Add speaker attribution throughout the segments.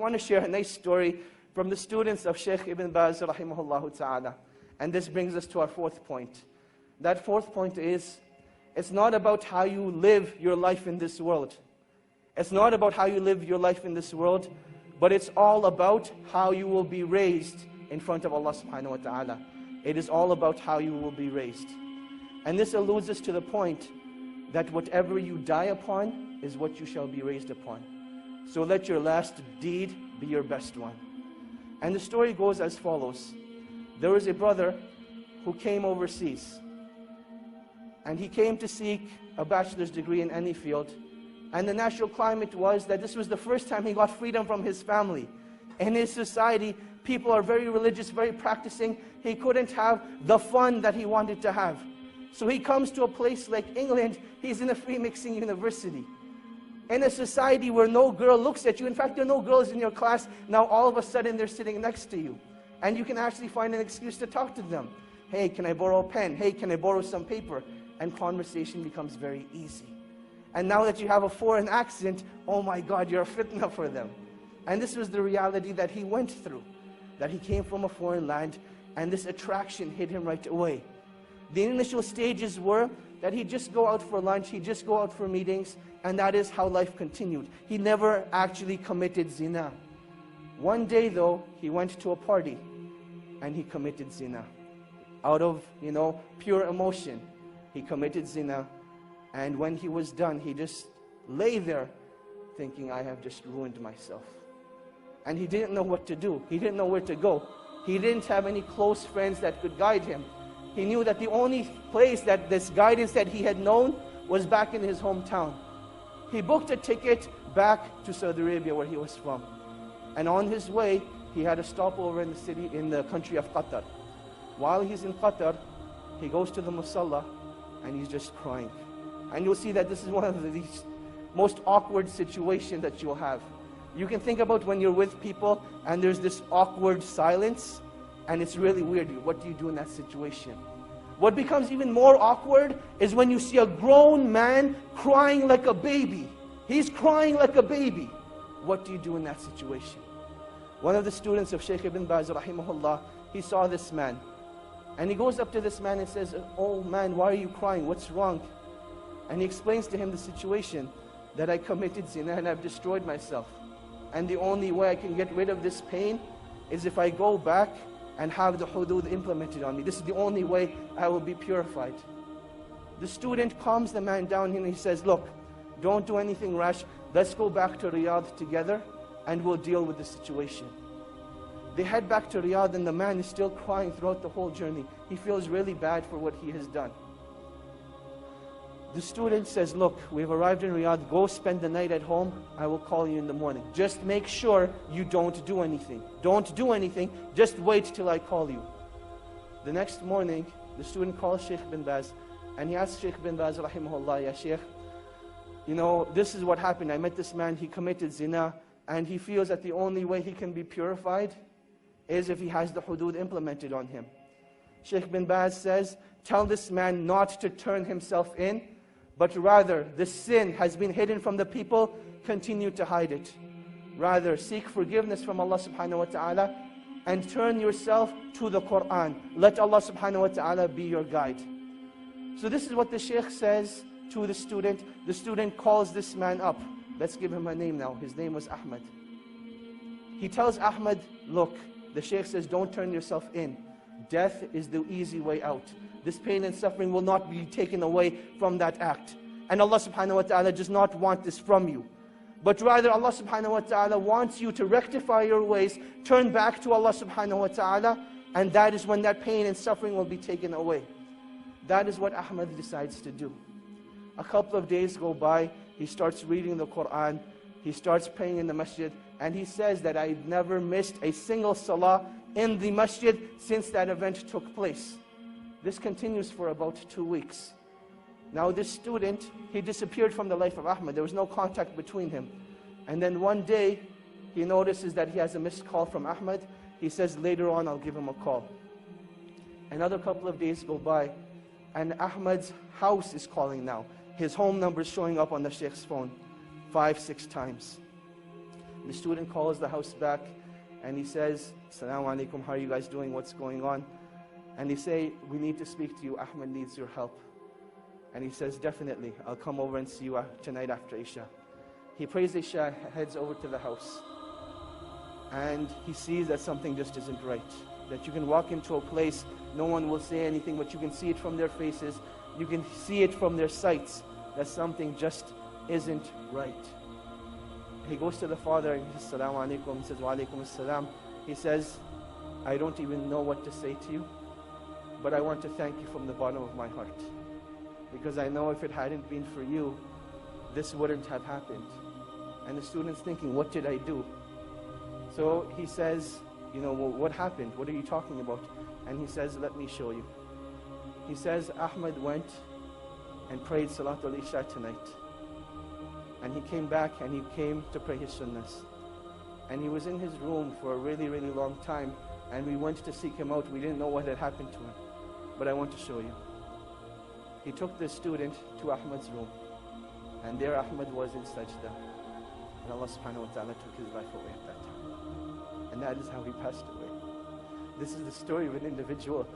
Speaker 1: I want to share a nice story from the students of Shaykh Ibn Baz rahimahullah ta'ala. And this brings us to our fourth point. That fourth point is, it's not about how you live your life in this world. It's not about how you live your life in this world, but it's all about how you will be raised in front of Allah subhanahu wa ta'ala. It is all about how you will be raised. And this alludes us to the point that whatever you die upon is what you shall be raised upon. So let your last deed be your best one. And the story goes as follows. There was a brother who came overseas. And he came to seek a bachelor's degree in any field. And the natural climate was that this was the first time he got freedom from his family. In his society, people are very religious, very practicing. He couldn't have the fun that he wanted to have. So he comes to a place like England. He's in a free mixing university. In a society where no girl looks at you. In fact, there are no girls in your class. Now all of a sudden they're sitting next to you. And you can actually find an excuse to talk to them. Hey, can I borrow a pen? Hey, can I borrow some paper? And conversation becomes very easy. And now that you have a foreign accent, oh my God, you're a fitna for them. And this was the reality that he went through. That he came from a foreign land, and this attraction hit him right away. The initial stages were that he'd just go out for lunch, he'd just go out for meetings, and that is how life continued. He never actually committed zina. One day though, he went to a party, and he committed zina. Out of, pure emotion, he committed zina. And when he was done, he just lay there thinking, I have just ruined myself. And he didn't know what to do. He didn't know where to go. He didn't have any close friends that could guide him. He knew that the only place that this guidance that he had known was back in his hometown. He booked a ticket back to Saudi Arabia where he was from. And on his way, he had a stopover in the country of Qatar. While he's in Qatar, he goes to the musalla and he's just crying. And you'll see that this is one of the most awkward situations that you'll have. You can think about when you're with people and there's this awkward silence, and it's really weird. What do you do in that situation? What becomes even more awkward is when you see a grown man crying like a baby. He's crying like a baby. What do you do in that situation? One of the students of Shaykh Ibn Baz rahimahullah, he saw this man. And he goes up to this man and says, oh man, why are you crying? What's wrong? And he explains to him the situation, that I committed zina and I've destroyed myself. And the only way I can get rid of this pain is if I go back and have the hudud implemented on me. This is the only way I will be purified. The student calms the man down and he says, look, don't do anything rash. Let's go back to Riyadh together and we'll deal with the situation. They head back to Riyadh and the man is still crying throughout the whole journey. He feels really bad for what he has done. The student says, look, we've arrived in Riyadh, go spend the night at home, I will call you in the morning. Just make sure you don't do anything. Don't do anything, just wait till I call you. The next morning, the student calls Shaykh bin Baz, and he asks Shaykh bin Baz, rahimahullah, ya Shaykh, this is what happened. I met this man, he committed zina, and he feels that the only way he can be purified is if he has the hudud implemented on him. Shaykh bin Baz says, tell this man not to turn himself in, but rather, the sin has been hidden from the people, continue to hide it. Rather, seek forgiveness from Allah subhanahu wa ta'ala and turn yourself to the Quran. Let Allah subhanahu wa ta'ala be your guide. So this is what the Shaykh says to the student. The student calls this man up. Let's give him a name now. His name was Ahmad. He tells Ahmad, look, the Shaykh says, don't turn yourself in. Death is the easy way out. This pain and suffering will not be taken away from that act. And Allah subhanahu wa ta'ala does not want this from you. But rather Allah subhanahu wa ta'ala wants you to rectify your ways, turn back to Allah subhanahu wa ta'ala, and that is when that pain and suffering will be taken away. That is what Ahmad decides to do. A couple of days go by, he starts reading the Quran, he starts praying in the masjid, and he says that I've never missed a single salah in the masjid since that event took place. This continues for about 2 weeks. Now this student, he disappeared from the life of Ahmad. There was no contact between him. And then one day, he notices that he has a missed call from Ahmad. He says, later on, I'll give him a call. Another couple of days go by, and Ahmad's house is calling now. His home number is showing up on the Shaykh's phone 5, 6 times. The student calls the house back and he says, "Assalamu alaikum, how are you guys doing? What's going on?" And they say, "We need to speak to you. Ahmed needs your help." And he says, "Definitely, I'll come over and see you tonight after Isha." He prays Isha, heads over to the house. And he sees that something just isn't right. That you can walk into a place, no one will say anything, but you can see it from their faces. You can see it from their sights, that something just isn't right. He goes to the father and he says, "Assalamu alaikum." He says, "Wa alaikum assalam." He says, "I don't even know what to say to you, but I want to thank you from the bottom of my heart. Because I know if it hadn't been for you, this wouldn't have happened." And the student's thinking, what did I do? So he says, "Well, what happened? What are you talking about?" And he says, "Let me show you." He says, "Ahmed went and prayed Salatul Isha tonight. And he came back and he came to pray his sunnahs. And he was in his room for a really, really long time. And we went to seek him out. We didn't know what had happened to him. But I want to show you." He took this student to Ahmed's room. And there Ahmed was in sajda. And Allah subhanahu wa ta'ala took his life away at that time. And that is how he passed away. This is the story of an individual,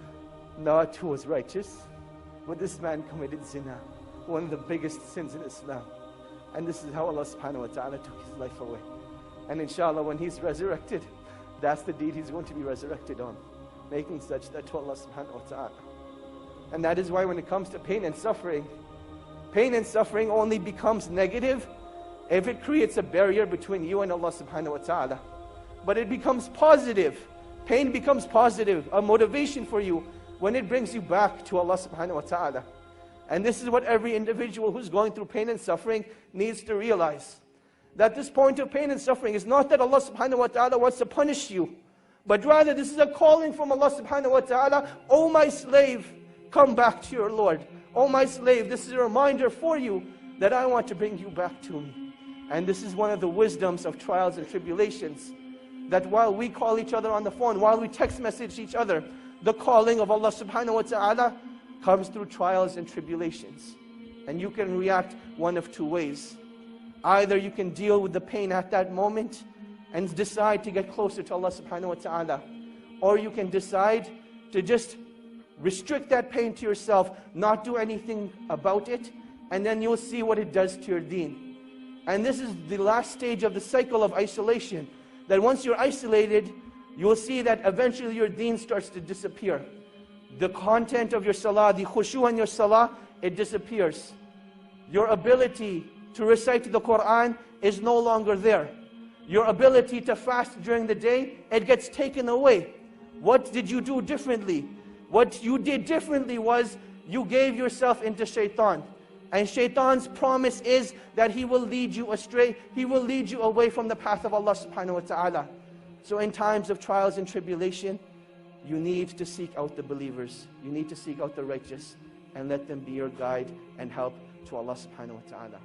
Speaker 1: not who was righteous, but this man committed zina, one of the biggest sins in Islam. And this is how Allah subhanahu wa ta'ala took his life away. And inshallah, when he's resurrected, that's the deed he's going to be resurrected on, making sajda to Allah subhanahu wa ta'ala. And that is why when it comes to pain and suffering only becomes negative if it creates a barrier between you and Allah subhanahu wa ta'ala. But it becomes positive. Pain becomes positive, a motivation for you when it brings you back to Allah subhanahu wa ta'ala. And this is what every individual who's going through pain and suffering needs to realize. That this point of pain and suffering is not that Allah subhanahu wa ta'ala wants to punish you, but rather this is a calling from Allah subhanahu wa ta'ala. "O my slave, come back to your Lord. O my slave, this is a reminder for you that I want to bring you back to me." And this is one of the wisdoms of trials and tribulations. That while we call each other on the phone, while we text message each other, the calling of Allah subhanahu wa ta'ala comes through trials and tribulations. And you can react one of two ways. Either you can deal with the pain at that moment and decide to get closer to Allah subhanahu wa ta'ala. Or you can decide to just restrict that pain to yourself, not do anything about it, and then you'll see what it does to your deen. And this is the last stage of the cycle of isolation. That once you're isolated, you will see that eventually your deen starts to disappear. The content of your salah, the khushu in your salah, it disappears. Your ability to recite the Quran is no longer there. Your ability to fast during the day, it gets taken away. What did you do differently? What you did differently was you gave yourself into shaitan. And shaitan's promise is that he will lead you astray. He will lead you away from the path of Allah subhanahu wa ta'ala. So in times of trials and tribulation, you need to seek out the believers. You need to seek out the righteous and let them be your guide and help to Allah subhanahu wa ta'ala.